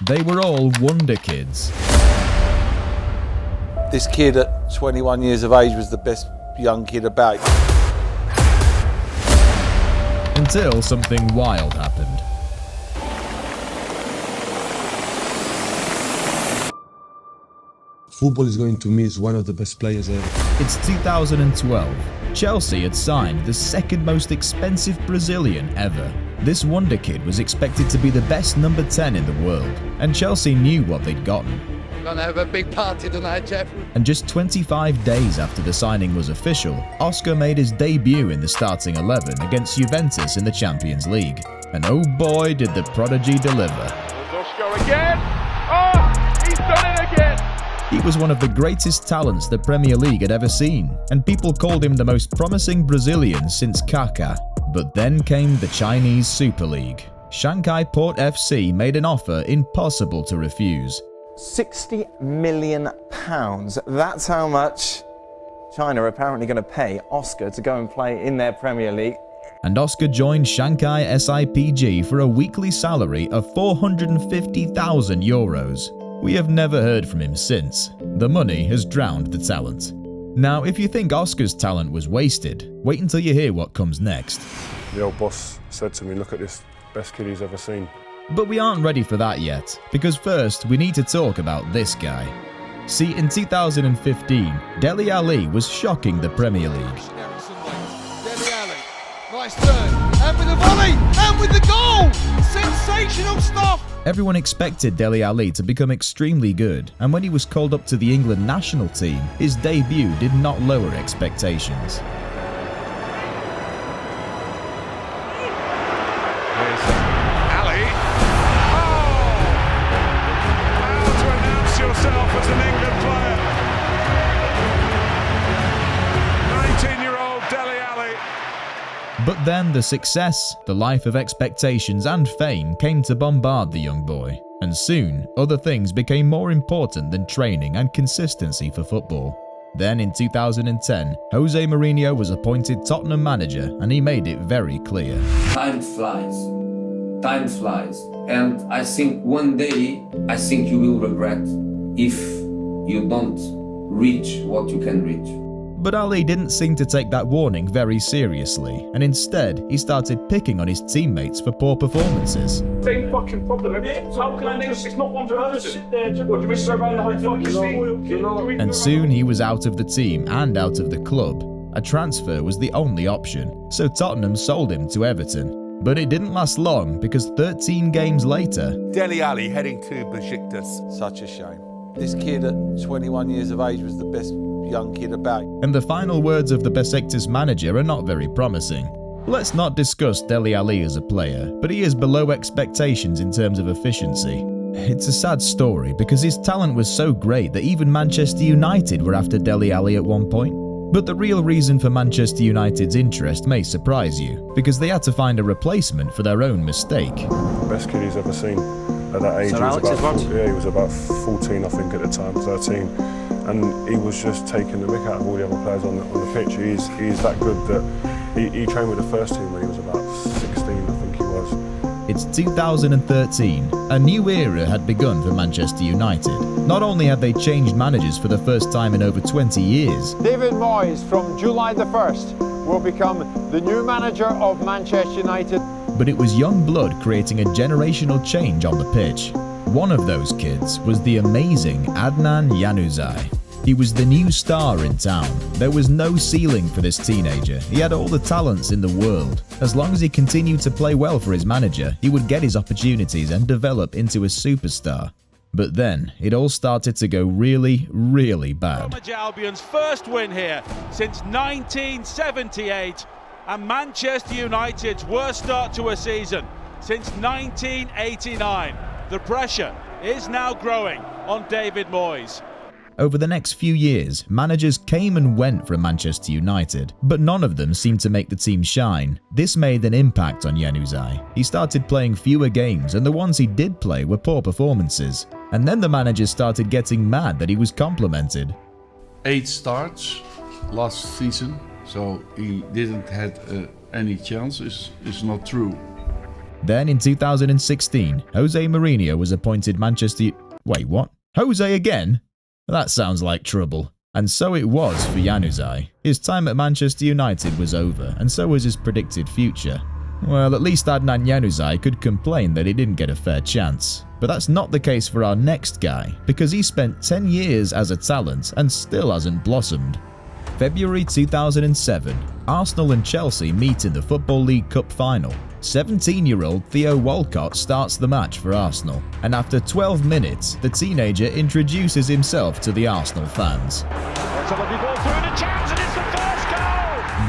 They were all wonder kids. This kid at 21 years of age was the best young kid about. Until something wild happened. Football is going to me is one of the best players ever. It's 2012. Chelsea had signed the second most expensive Brazilian ever. This wonder kid was expected to be the best number 10 in the world, and Chelsea knew what they'd gotten. Gonna have a big party tonight, Jeff. And just 25 days after the signing was official, Oscar made his debut in the starting 11 against Juventus in the Champions League. And oh boy, did the prodigy deliver. Oscar again! Oh, he's done it again! He was one of the greatest talents the Premier League had ever seen, and people called him the most promising Brazilian since Kaká. But then came the Chinese Super League. Shanghai Port FC made an offer impossible to refuse. £60 million. That's how much China are apparently going to pay Oscar to go and play in their Premier League. And Oscar joined Shanghai SIPG for a weekly salary of €450,000. We have never heard from him since. The money has drowned the talent. Now, if you think Oscar's talent was wasted, wait until you hear what comes next. The old boss said to me, look at this, best kid he's ever seen. But we aren't ready for that yet, because first we need to talk about this guy. See, in 2015, Dele Alli was shocking the Premier League. Dele Alli, nice turn, and with the volley, and with the goal! Sensational stuff! Everyone expected Dele Alli to become extremely good, and when he was called up to the England national team, his debut did not lower expectations. Alli. Oh! How to announce yourself as an England player. 19-year-old Dele Alli. But then the success, the life of expectations and fame came to bombard the young boy, and soon other things became more important than training and consistency for football. Then in 2010, Jose Mourinho was appointed Tottenham manager, and he made it very clear. Time flies, and I think one day, you will regret if you don't reach what you can reach. But Ali didn't seem to take that warning very seriously, and instead he started picking on his teammates for poor performances. Same fucking problem. How can I know it's not one person? What, do we throw around the whole fucking thing? And soon he was out of the team and out of the club. A transfer was the only option, so Tottenham sold him to Everton. But it didn't last long, because 13 games later, Dele Alli heading to Besiktas. Such a shame. This kid at 21 years of age was the best young kid about. And the final words of the Besiktas manager are not very promising. Let's not discuss Dele Alli as a player, but he is below expectations in terms of efficiency. It's a sad story because his talent was so great that even Manchester United were after Dele Alli at one point. But the real reason for Manchester United's interest may surprise you, because they had to find a replacement for their own mistake. Best kid he's ever seen at that age. He was about 14, I think, at the time, 13. And he was just taking the mick out of all the other players on the pitch. He's that good that he trained with the first team when he was about 16, I think he was. It's 2013. A new era had begun for Manchester United. Not only had they changed managers for the first time in over 20 years, David Moyes from July the 1st will become the new manager of Manchester United. but it was young blood creating a generational change on the pitch. One of those kids was the amazing Adnan Januzaj. He was the new star in town. There was no ceiling for this teenager. He had all the talents in the world. As long as he continued to play well for his manager, he would get his opportunities and develop into a superstar. But then, it all started to go really, really bad. Albion's first win here since 1978, and Manchester United's worst start to a season since 1989. The pressure is now growing on David Moyes. Over the next few years, managers came and went from Manchester United, but none of them seemed to make the team shine. This made an impact on Januzaj. He started playing fewer games, and the ones he did play were poor performances. And then the manager started getting mad that he was complimented. 8 starts last season, so he didn't have any chance. It's not true. Then in 2016, Jose Mourinho was appointed Wait, what? Jose again? That sounds like trouble. And so it was for Januzaj. His time at Manchester United was over, and so was his predicted future. Well, at least Adnan Januzaj could complain that he didn't get a fair chance. But that's not the case for our next guy, because he spent 10 years as a talent and still hasn't blossomed. February 2007, Arsenal and Chelsea meet in the Football League Cup final. 17-year-old Theo Walcott starts the match for Arsenal, and after 12 minutes, the teenager introduces himself to the Arsenal fans.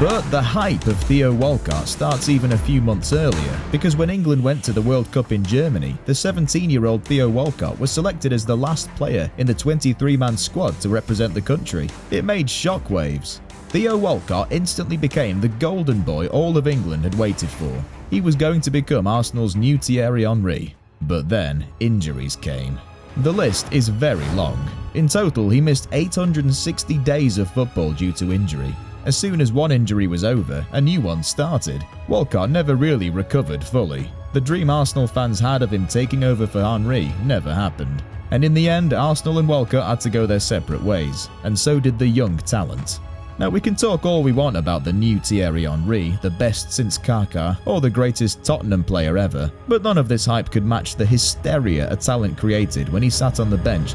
But the hype of Theo Walcott starts even a few months earlier, because when England went to the World Cup in Germany, the 17-year-old Theo Walcott was selected as the last player in the 23-man squad to represent the country. It made shockwaves. Theo Walcott instantly became the golden boy all of England had waited for. He was going to become Arsenal's new Thierry Henry. But then, injuries came. The list is very long. In total, he missed 860 days of football due to injury. As soon as one injury was over, a new one started. Walcott never really recovered fully. The dream Arsenal fans had of him taking over for Henry never happened. And in the end, Arsenal and Walcott had to go their separate ways, and so did the young talent. Now, we can talk all we want about the new Thierry Henry, the best since Kaká, or the greatest Tottenham player ever, but none of this hype could match the hysteria a talent created when he sat on the bench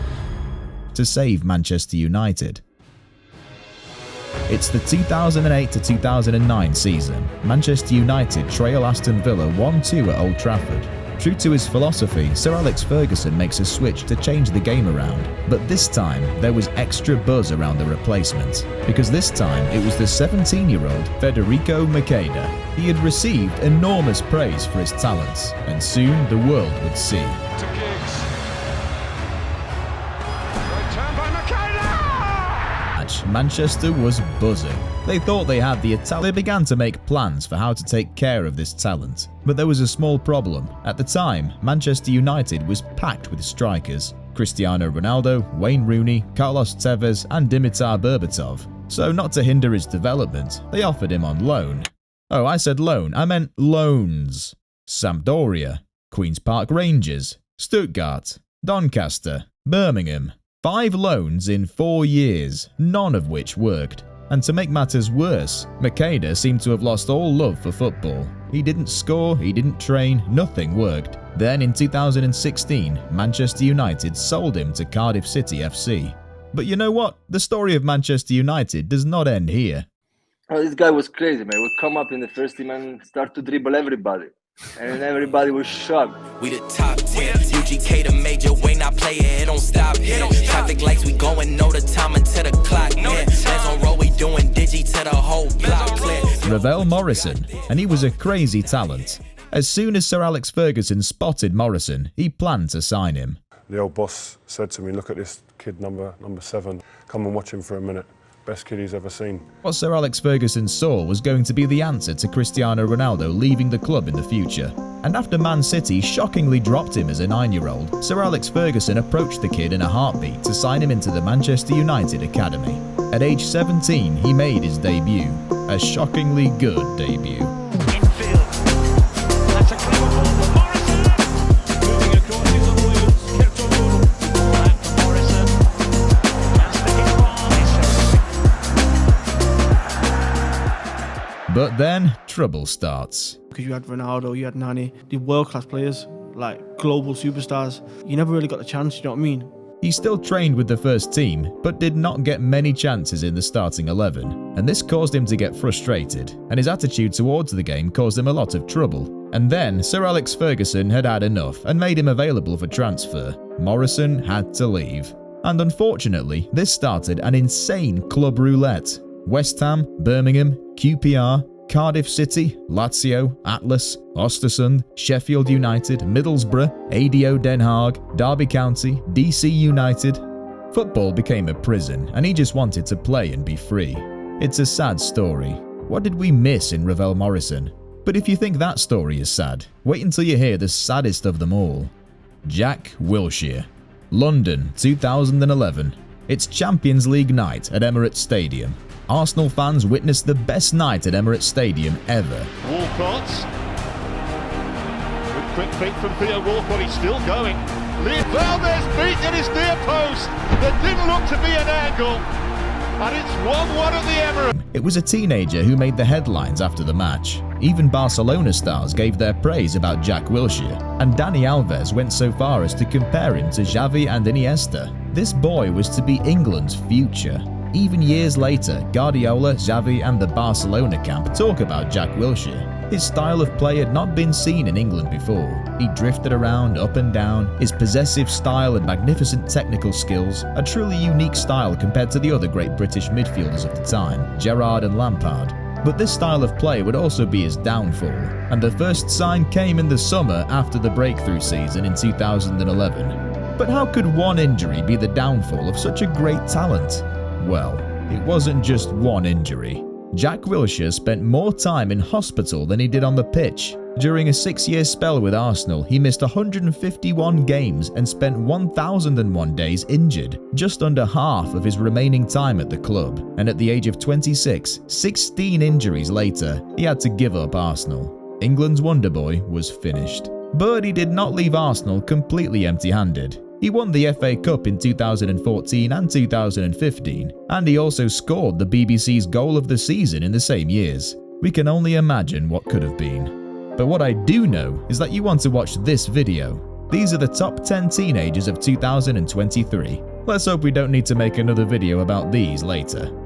to save Manchester United. It's the 2008-2009 season. Manchester United trail Aston Villa 1-2 at Old Trafford. True to his philosophy, Sir Alex Ferguson makes a switch to change the game around. But this time, there was extra buzz around the replacement, because this time it was the 17-year-old Federico Macheda. He had received enormous praise for his talents, and soon the world would see. Manchester was buzzing. They thought they had the They began to make plans for how to take care of this talent. But there was a small problem. At the time, Manchester United was packed with strikers. Cristiano Ronaldo, Wayne Rooney, Carlos Tevez and Dimitar Berbatov. So not to hinder his development, they offered him on loan. Oh, I said loan, I meant loans. Sampdoria, Queen's Park Rangers, Stuttgart, Doncaster, Birmingham. 5 loans in 4 years, none of which worked. And to make matters worse, Macheda seemed to have lost all love for football. He didn't score, he didn't train, nothing worked. Then in 2016, Manchester United sold him to Cardiff City FC. But you know what? The story of Manchester United does not end here. Oh, this guy was crazy, man. He would come up in the first team and start to dribble everybody. And everybody was shocked. We the top 10, UGK the major, way not play it don't stop here. Traffic lights, we going, know the time until the clock, man. Let's on roll, we doing digi to the whole block clear. Ravel Morrison, and he was a crazy talent. As soon as Sir Alex Ferguson spotted Morrison, he planned to sign him. The old boss said to me, look at this kid number 7, come and watch him for a minute. Best kid he's ever seen. What Sir Alex Ferguson saw was going to be the answer to Cristiano Ronaldo leaving the club in the future. And after Man City shockingly dropped him as a 9-year-old, Sir Alex Ferguson approached the kid in a heartbeat to sign him into the Manchester United Academy. At age 17, he made his debut. A shockingly good debut. But then, trouble starts. Because you had Ronaldo, you had Nani, the world-class players, like global superstars. You never really got the chance, you know what I mean? He still trained with the first team, but did not get many chances in the starting 11. And this caused him to get frustrated, and his attitude towards the game caused him a lot of trouble. And then, Sir Alex Ferguson had had enough and made him available for transfer. Morrison had to leave. And unfortunately, this started an insane club roulette. West Ham, Birmingham, QPR, Cardiff City, Lazio, Atlas, Östersund, Sheffield United, Middlesbrough, ADO Den Haag, Derby County, DC United. Football became a prison and he just wanted to play and be free. It's a sad story. What did we miss in Ravel Morrison? But if you think that story is sad, wait until you hear the saddest of them all. Jack Wilshere. London, 2011. It's Champions League night at Emirates Stadium. Arsenal fans witnessed the best night at Emirates Stadium ever. Walcott. Quick feet from Theo Walcott, he's still going. Valdez beating his near post. There didn't look to be an angle. And it's 1-1 at the Emirates. It was a teenager who made the headlines after the match. Even Barcelona stars gave their praise about Jack Wilshere, and Dani Alves went so far as to compare him to Xavi and Iniesta. This boy was to be England's future. Even years later, Guardiola, Xavi and the Barcelona camp talk about Jack Wilshere. His style of play had not been seen in England before. He drifted around up and down, his possessive style and magnificent technical skills, a truly unique style compared to the other great British midfielders of the time, Gerrard and Lampard. But this style of play would also be his downfall, and the first sign came in the summer after the breakthrough season in 2011. But how could one injury be the downfall of such a great talent? Well, it wasn't just one injury. Jack Wilshere spent more time in hospital than he did on the pitch. During a 6-year spell with Arsenal, he missed 151 games and spent 1,001 days injured, just under half of his remaining time at the club. And at the age of 26, 16 injuries later, he had to give up Arsenal. England's wonder boy was finished. But he did not leave Arsenal completely empty-handed. He won the FA Cup in 2014 and 2015, and he also scored the BBC's goal of the season in the same years. We can only imagine what could have been. But what I do know is that you want to watch this video. These are the top 10 teenagers of 2023. Let's hope we don't need to make another video about these later.